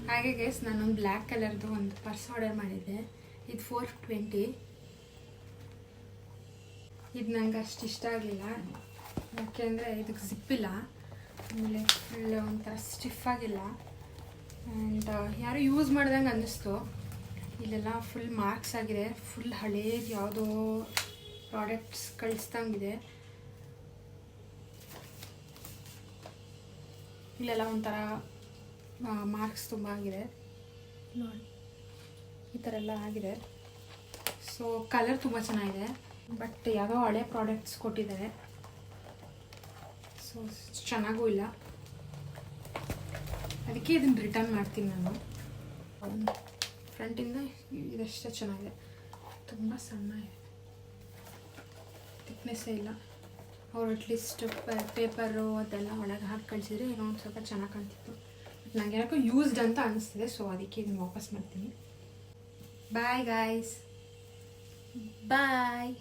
ಹಾಗೆ ಗೈಸ್ ನಾನೊಂದು ಬ್ಲ್ಯಾಕ್ ಕಲರ್ದು ಒಂದು ಪರ್ಸ್ ಆರ್ಡರ್ ಮಾಡಿದ್ದೆ. ಇದು 420. ಇದು ನಂಗೆ ಅಷ್ಟು ಇಷ್ಟ ಆಗಲಿಲ್ಲ, ಯಾಕೆಂದರೆ ಇದಕ್ಕೆ ಜಿಪ್ಪಿಲ್ಲ, ಆಮೇಲೆ ಫುಲ್ ಒಂಥರ ಸ್ಟಿಫ್ ಆಗಿಲ್ಲ. ಆ್ಯಂಡ್ ಯಾರು ಯೂಸ್ ಮಾಡ್ದಂಗೆ ಅನ್ನಿಸ್ತು. ಇಲ್ಲೆಲ್ಲ ಫುಲ್ ಮಾರ್ಕ್ಸ್ ಆಗಿದೆ, ಫುಲ್ ಹಳೇದು ಯಾವುದೋ ಪ್ರಾಡಕ್ಟ್ಸ್ ಕಳಿಸ್ದಂಗಿದೆ. ಇಲ್ಲೆಲ್ಲ ಒಂಥರ ಮಾರ್ಕ್ಸ್ ತುಂಬ ಆಗಿದೆ ನೋಡಿ, ಈ ಥರ ಎಲ್ಲ ಆಗಿದೆ. ಸೊ ಕಲರ್ ತುಂಬ ಚೆನ್ನಾಗಿದೆ, ಬಟ್ ಯಾವುದೋ ಹಳೆ ಪ್ರಾಡಕ್ಟ್ಸ್ ಕೊಟ್ಟಿದ್ದಾರೆ. ಸೊ ಚೆನ್ನಾಗೂ ಇಲ್ಲ, ಅದಕ್ಕೆ ಇದನ್ನು ರಿಟರ್ನ್ ಮಾಡ್ತೀನಿ ನಾನು. ಫ್ರಂಟಿಂದ ಇದಷ್ಟೇ ಚೆನ್ನಾಗಿದೆ, ತುಂಬ ಸಣ್ಣ ಇದೆ, ಥಿಕ್ನೆಸ್ಸೇ ಇಲ್ಲ. ಅವ್ರು ಅಟ್ಲೀಸ್ಟ್ ಪೇಪರು ಅದೆಲ್ಲ ಒಳಗೆ ಹಾಕಿ ಕಳಿಸಿದ್ರೆ ಏನೋ ಒಂದು ಸ್ವಲ್ಪ ಚೆನ್ನಾಗಿ ಕಾಣ್ತಿತ್ತು. ಬಟ್ ನನಗೆ ಯಾಕೋ ಯೂಸ್ಡ್ ಅಂತ ಅನಿಸ್ತಿದೆ, ಸೊ ಅದಕ್ಕೆ ಇದನ್ನು ವಾಪಸ್ ಮಾಡ್ತೀನಿ. ಬಾಯ್ ಗಾಯ್ಸ್, ಬಾಯ್.